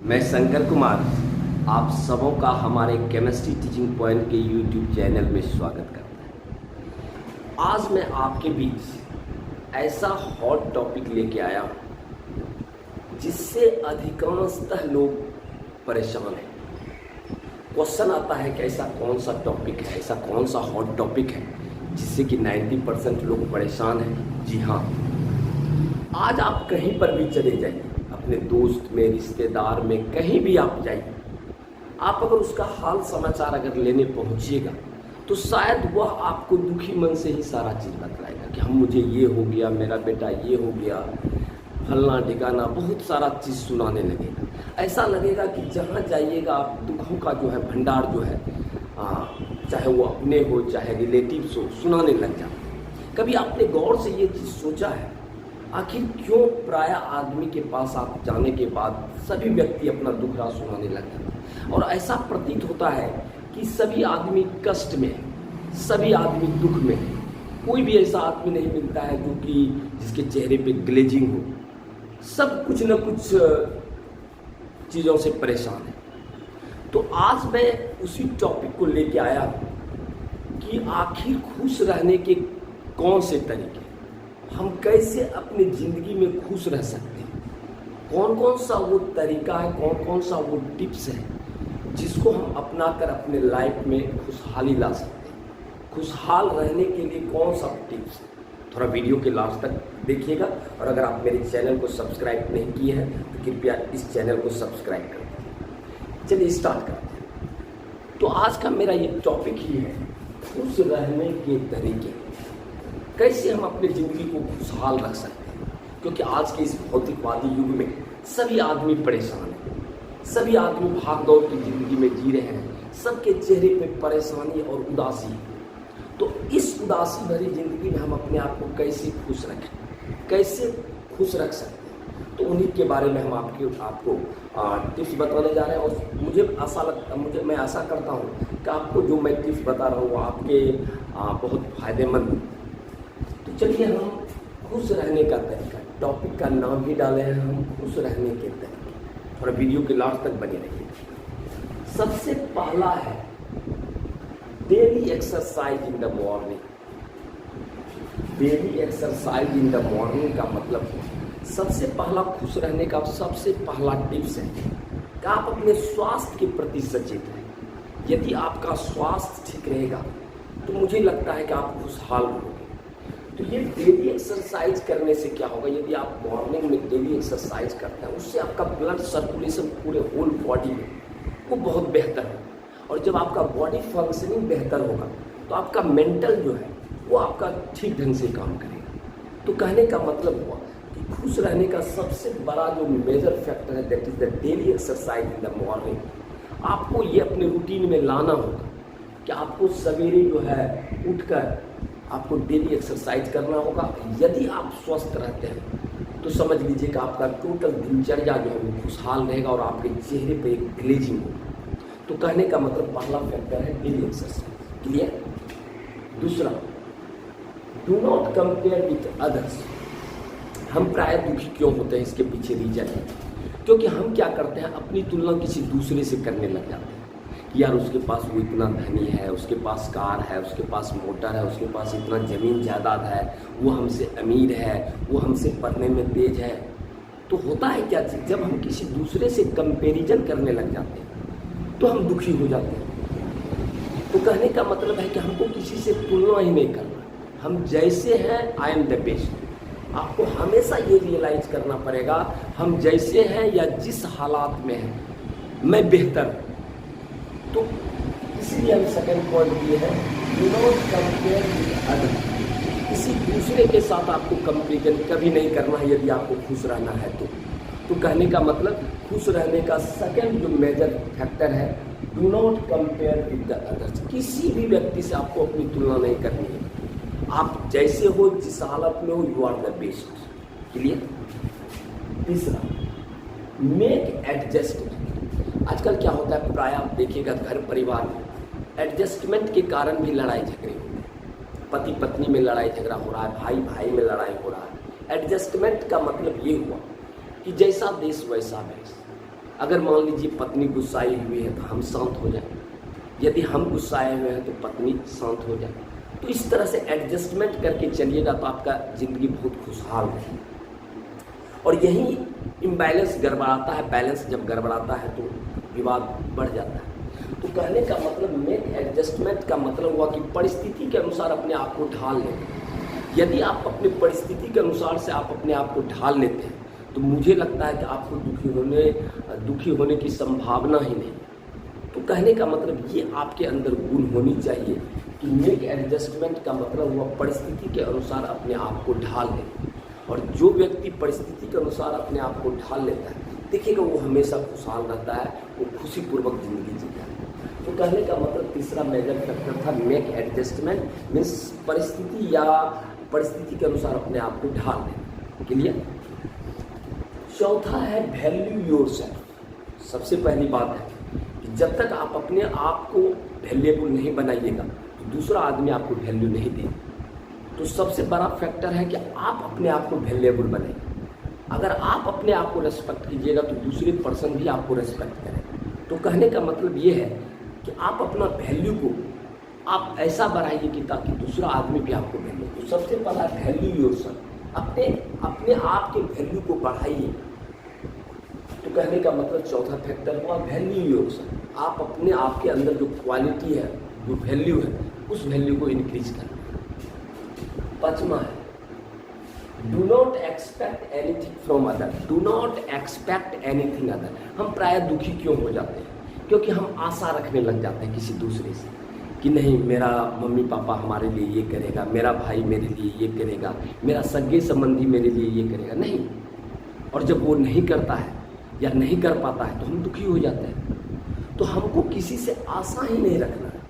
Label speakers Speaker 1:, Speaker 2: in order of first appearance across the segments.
Speaker 1: मैं शंकर कुमार आप सबों का हमारे केमिस्ट्री टीचिंग पॉइंट के यूट्यूब चैनल में स्वागत करता हूँ। आज मैं आपके बीच ऐसा हॉट टॉपिक लेके आया हूँ जिससे अधिकांशतः लोग परेशान हैं। क्वेश्चन आता है कि ऐसा कौन सा टॉपिक है, ऐसा कौन सा हॉट टॉपिक है जिससे कि 90% लोग परेशान हैं। जी हाँ, आज आप कहीं पर भी चले जाइए, अपने दोस्त में, रिश्तेदार में, कहीं भी आप जाइए, आप अगर उसका हाल समाचार अगर लेने पहुंचिएगा तो शायद वह आपको दुखी मन से ही सारा चीज़ बतलाएगा कि हम मुझे ये हो गया, मेरा बेटा ये हो गया, फलना ठिकाना, बहुत सारा चीज़ सुनाने लगेगा। ऐसा लगेगा कि जहाँ जाइएगा आप दुखों का जो है भंडार जो है चाहे वो अपने हो चाहे रिलेटिव्स हो, सुनाने लग जाते। कभी आपने गौर से ये चीज़ सोचा है आखिर क्यों प्राय आदमी के पास आप जाने के बाद सभी व्यक्ति अपना दुख राज सुनाने लग जाते और ऐसा प्रतीत होता है कि सभी आदमी कष्ट में है, सभी आदमी दुख में है। कोई भी ऐसा आदमी नहीं मिलता है जो कि जिसके चेहरे पे ग्लेजिंग हो। सब कुछ न कुछ चीज़ों से परेशान है। तो आज मैं उसी टॉपिक को लेके आया कि आखिर खुश रहने के कौन से तरीके, हम कैसे अपनी ज़िंदगी में खुश रह सकते हैं, कौन कौन सा वो तरीका है, कौन कौन सा वो टिप्स है जिसको हम अपनाकर अपने लाइफ में खुशहाली ला सकते हैं। खुशहाल रहने के लिए कौन सा टिप्स है, थोड़ा वीडियो के लास्ट तक देखिएगा। और अगर आप मेरे चैनल को सब्सक्राइब नहीं किए हैं तो कृपया इस चैनल को सब्सक्राइब कर दें। चलिए स्टार्ट करते हैं। तो आज का मेरा ये टॉपिक ही है खुश रहने के तरीके, कैसे हम अपनी ज़िंदगी को खुशहाल रख सकते हैं। क्योंकि आज के इस भौतिकवादी युग में सभी आदमी परेशान हैं, सभी आदमी भाग दौड़ की ज़िंदगी में जी रहे हैं, सबके चेहरे पे परेशानी और उदासी है। तो इस उदासी भरी ज़िंदगी में हम अपने आप को कैसे खुश रखें, कैसे खुश रख सकते हैं, तो उन्हीं के बारे में हम आपको टिप्स बताने जा रहे हैं। और मैं आशा करता हूँ कि आपको जो मैं टिप्स बता रहा हूँ वो आपके बहुत फ़ायदेमंद। तो चलिए हम खुश रहने का तरीका, टॉपिक का नाम ही डाले हैं हम खुश रहने के तरीके। और वीडियो के लास्ट तक बने रहिए। सबसे पहला है daily exercise in the morning. Daily exercise in the morning का मतलब सबसे पहला खुश रहने का सबसे पहला टिप्स है कि आप अपने स्वास्थ्य के प्रति सचेत रहें। यदि आपका स्वास्थ्य ठीक रहेगा तो मुझे लगता है कि आप खुशहाल रहोगे। तो ये डेली एक्सरसाइज करने से क्या होगा, यदि आप मॉर्निंग में डेली एक्सरसाइज करते हैं उससे आपका ब्लड सर्कुलेशन पूरे होल बॉडी में वो बहुत बेहतर है। और जब आपका बॉडी फंक्शनिंग बेहतर होगा तो आपका मेंटल जो है वो आपका ठीक ढंग से काम करेगा। तो कहने का मतलब हुआ कि खुश रहने का सबसे बड़ा जो मेजर फैक्टर है that is the daily exercise in the morning. आपको ये अपने रूटीन में लाना होगा कि आपको सवेरे जो है उठकर आपको डेली एक्सरसाइज करना होगा। यदि आप स्वस्थ रहते हैं तो समझ लीजिए कि आपका टोटल दिनचर्या जो है वो खुशहाल रहेगा और आपके चेहरे पे एक ग्लेजिंग होगा। तो कहने का मतलब पहला फैक्टर है डेली एक्सरसाइज। क्लियर। दूसरा, do not compare with others. हम प्राय दुखी क्यों होते हैं, इसके पीछे रीजन है क्योंकि हम क्या करते हैं अपनी तुलना किसी दूसरे से करने लग जाते हैं। यार उसके पास वो इतना धनी है, उसके पास कार है, उसके पास मोटर है, उसके पास इतना ज़मीन जायदाद है, वो हमसे अमीर है, वो हमसे पढ़ने में तेज है। तो होता है क्या चीज़, जब हम किसी दूसरे से कंपैरिजन करने लग जाते हैं तो हम दुखी हो जाते हैं। तो कहने का मतलब है कि हमको किसी से तुलना ही नहीं करना, हम जैसे हैं आई एम द बेस्ट। आपको हमेशा ये रियलाइज करना पड़ेगा हम जैसे हैं या जिस हालात में हैं मैं बेहतर हूँ। तो इसलिए हम सेकंड पॉइंट ये है do not compare with other. किसी दूसरे के साथ आपको कंपेरिजन कभी नहीं करना है यदि आपको खुश रहना है तो कहने का मतलब खुश रहने का सेकंड जो मेजर फैक्टर है do not compare with the others. किसी भी व्यक्ति से आपको अपनी तुलना नहीं करनी है। आप जैसे हो, जिस हालत में हो, you are the best. Clear. तीसरा, मेक एडजस्टमेंट। आजकल क्या होता है प्राय आप देखिएगा घर परिवार में एडजस्टमेंट के कारण भी लड़ाई झगड़े होते हैं। पति पत्नी में लड़ाई झगड़ा हो रहा है, भाई भाई में लड़ाई हो रहा है। एडजस्टमेंट का मतलब ये हुआ कि जैसा देश वैसा भेष। अगर मान लीजिए पत्नी गुस्साई हुई है तो हम शांत हो जाए, यदि हम गुस्साए हुए हैं तो पत्नी शांत हो जाए। तो इस तरह से एडजस्टमेंट करके चलिएगा तो आपका ज़िंदगी बहुत खुशहाल रहेगी। और यही इम्बैलेंस गड़बड़ाता है, बैलेंस जब गड़बड़ाता है तो विवाद बढ़ जाता है। तो कहने का मतलब मेक एडजस्टमेंट का मतलब हुआ कि परिस्थिति के अनुसार अपने आप को ढाल लें। यदि आप अपनी परिस्थिति के अनुसार से आप अपने आप को ढाल लेते हैं तो मुझे लगता है कि आपको दुखी होने की संभावना ही नहीं। तो कहने का मतलब ये आपके अंदर गुण होनी चाहिए कि मेक एडजस्टमेंट का मतलब हुआ परिस्थिति के अनुसार अपने आप को ढाल लें। और जो व्यक्ति परिस्थिति के अनुसार अपने आप को ढाल लेता है, देखिएगा वो हमेशा खुशहाल रहता है, वो खुशीपूर्वक जिंदगी जीता है। तो कहने का मतलब तीसरा मेजर फैक्टर था मेक एडजस्टमेंट, मीन्स परिस्थिति के अनुसार अपने आप को ढाल लें। क्लियर? चौथा है वैल्यू योरसेल्फ। सबसे पहली बात है कि जब तक आप अपने आप को वैल्यूएबल नहीं बनाइएगा तो दूसरा आदमी आपको वैल्यू नहीं देगा। तो सबसे बड़ा फैक्टर है कि आप अपने आप को वैल्यूएबल बनाइए। अगर आप अपने आप को रेस्पेक्ट कीजिएगा तो दूसरे पर्सन भी आपको रेस्पेक्ट करेगा। तो कहने का मतलब ये है कि आप अपना वैल्यू को आप ऐसा बढ़ाइए कि ताकि दूसरा आदमी भी आपको वैल्यू। तो सबसे पहला वैल्यू योरसेल्फ, अपने आप के वैल्यू को बढ़ाइए। तो कहने का मतलब चौथा फैक्टर हुआ वैल्यू योरसेल्फ। आप अपने आप के अंदर जो क्वालिटी है, जो वैल्यू है, उस वैल्यू को इंक्रीज करें। पांचवा है do not expect anything from other. Do not expect anything other. हम प्राय दुखी क्यों हो जाते हैं? क्योंकि हम आशा रखने लग जाते हैं किसी दूसरे से कि नहीं, मेरा मम्मी पापा हमारे लिए ये करेगा, मेरा भाई मेरे लिए ये करेगा, मेरा सगे संबंधी मेरे लिए ये करेगा। नहीं, और जब वो नहीं करता है या नहीं कर पाता है तो हम दुखी हो जाते हैं। तो हमको किसी से आशा ही नहीं रखना है,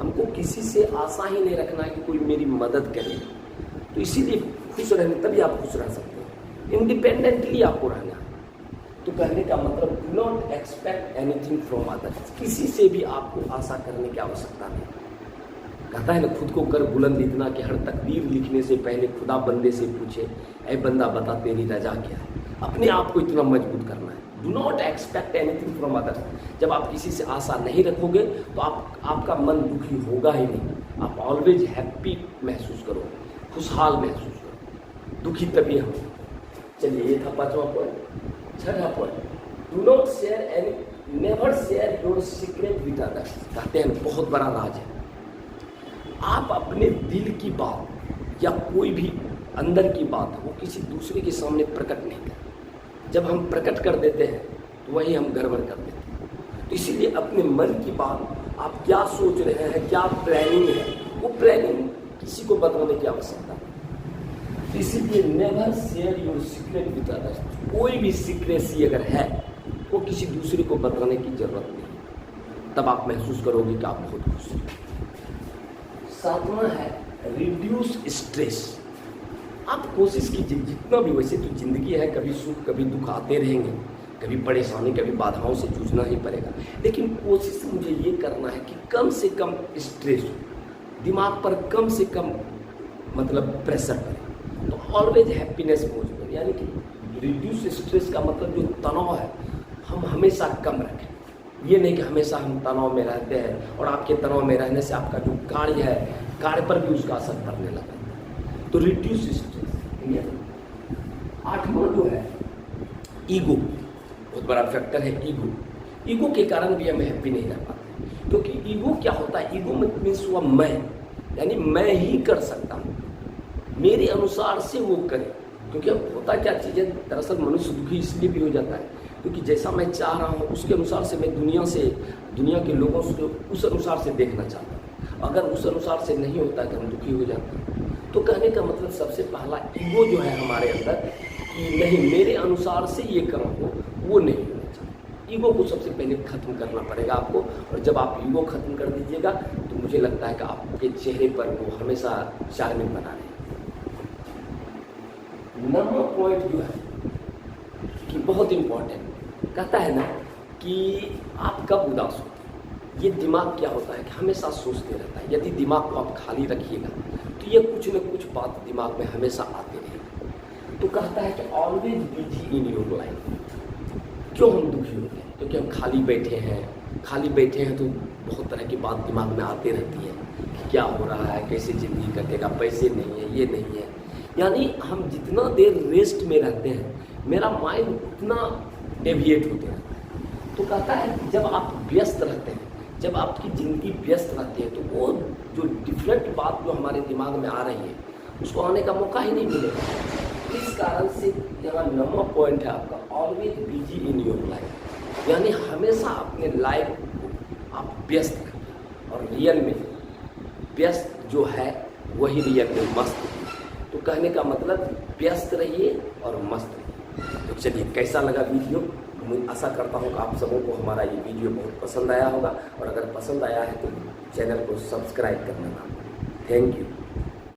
Speaker 1: हमको किसी से आशा ही नहीं रखना है कि कोई मेरी मदद करेगा। तो इसीलिए खुश रहने, तभी आप खुश रह सकते हैं। इंडिपेंडेंटली आपको रहना है। तो कहने का मतलब do not expect anything from others. किसी से भी आपको आशा करने की आवश्यकता नहीं। कहता है ना, खुद को कर बुलंद इतना कि हर तकदीर लिखने से पहले खुदा बंदे से पूछे, ऐ बंदा बता तेरी रजा क्या है। अपने आप को इतना मजबूत करना है। Do not expect anything from others. जब आप किसी से आशा नहीं रखोगे तो आपका मन दुखी होगा ही नहीं। आप ऑलवेज हैप्पी महसूस करो, खुशहाल महसूस करो। दुखी तभी हम। चलिए, ये था पांचवा पॉइंट। छठा point, do not share any, never share your secret with others. कहते हैं बहुत बड़ा राज है, आप अपने दिल की बात या कोई भी अंदर की बात वो किसी दूसरे के सामने प्रकट नहीं करें। जब हम प्रकट कर देते हैं तो वही हम गड़बड़ कर देते हैं। तो इसीलिए अपने मन की बात, आप क्या सोच रहे हैं, क्या प्लानिंग है, वो प्लानिंग किसी को बताने की आवश्यकता नहीं। इसीलिए never share your secret with others. कोई भी सीक्रेसी अगर है वो किसी दूसरे को बताने की जरूरत नहीं, तब आप महसूस करोगे कि आप बहुत खुश हैं। सातवां है रिड्यूस स्ट्रेस। आप कोशिश कीजिए जितना भी, वैसे तो जिंदगी है, कभी सुख कभी दुख आते रहेंगे, कभी परेशानी कभी बाधाओं से जूझना ही पड़ेगा, लेकिन कोशिश मुझे ये करना है कि कम से कम स्ट्रेस हो, दिमाग पर कम से कम मतलब प्रेशर पड़े। तो ऑलवेज हैप्पीनेस मोड में, यानी कि रिड्यूस स्ट्रेस का मतलब जो तनाव है हम हमेशा कम रखें। ये नहीं कि हमेशा हम तनाव में रहते हैं और आपके तनाव में रहने से आपका जो कार्य है, कार्य पर भी उसका असर पड़ने लगा। तो रिड्यूस स्ट्रेस। आठवां जो है ईगो, बहुत बड़ा फैक्टर है ईगो। ईगो के कारण भी हम हैप्पी नहीं रह पाते, क्योंकि ईगो क्या होता है? ईगो मीन्स हुआ मैं, यानी मैं ही कर सकता हूँ, मेरे अनुसार से वो करे। क्योंकि अब होता क्या चीज़ है, दरअसल मनुष्य दुखी इसलिए भी हो जाता है क्योंकि जैसा मैं चाह रहा हूँ उसके अनुसार से मैं दुनिया के लोगों से उस अनुसार से देखना चाहता हूँ। अगर उस अनुसार से नहीं होता तो हम दुखी हो जाते हैं। तो कहने का मतलब सबसे पहला ईगो जो है हमारे अंदर कि नहीं, मेरे अनुसार से ये काम हो, वो नहीं होना चाहिए। ईगो को सबसे पहले खत्म करना पड़ेगा आपको। और जब आप ईगो खत्म कर दीजिएगा तो मुझे लगता है कि आपके चेहरे पर वो हमेशा शार्मिंग बना रहे। नंबर पॉइंट जो है कि बहुत इम्पोर्टेंट, कहता है ना कि आप कब उदास होते हैं। ये दिमाग क्या होता है कि हमेशा सोचते रहता है। यदि दिमाग को आप खाली रखिएगा तो ये कुछ न कुछ बात दिमाग में हमेशा आती रहेगी। तो कहता है कि always busy in your life. क्यों हम दुखी होते हैं? क्योंकि हम खाली बैठे हैं तो बहुत तरह की बात दिमाग में आती रहती है कि क्या हो रहा है, कैसे ज़िंदगी कटेगा, पैसे नहीं है, ये नहीं है। यानी हम जितना देर रेस्ट में रहते हैं मेरा माइंड उतना डेविएट होते रहता है। तो कहता है कि जब आप व्यस्त रहते हैं, जब आपकी ज़िंदगी व्यस्त रहती है, तो वो जो डिफरेंट बात जो हमारे दिमाग में आ रही है उसको आने का मौका ही नहीं मिलेगा। इस कारण से यहाँ नंबर पॉइंट है आपका, always busy in your life. यानी हमेशा अपने लाइफ को आप व्यस्त रखें, और रियल में व्यस्त जो है वही रियल में मस्त है। तो कहने का मतलब व्यस्त रहिए और मस्त रहिए। तो चलिए, कैसा लगा वीडियो? मैं आशा करता हूँ कि आप सबों को हमारा ये वीडियो बहुत पसंद आया होगा, और अगर पसंद आया है तो चैनल को सब्सक्राइब करना ना। Thank you.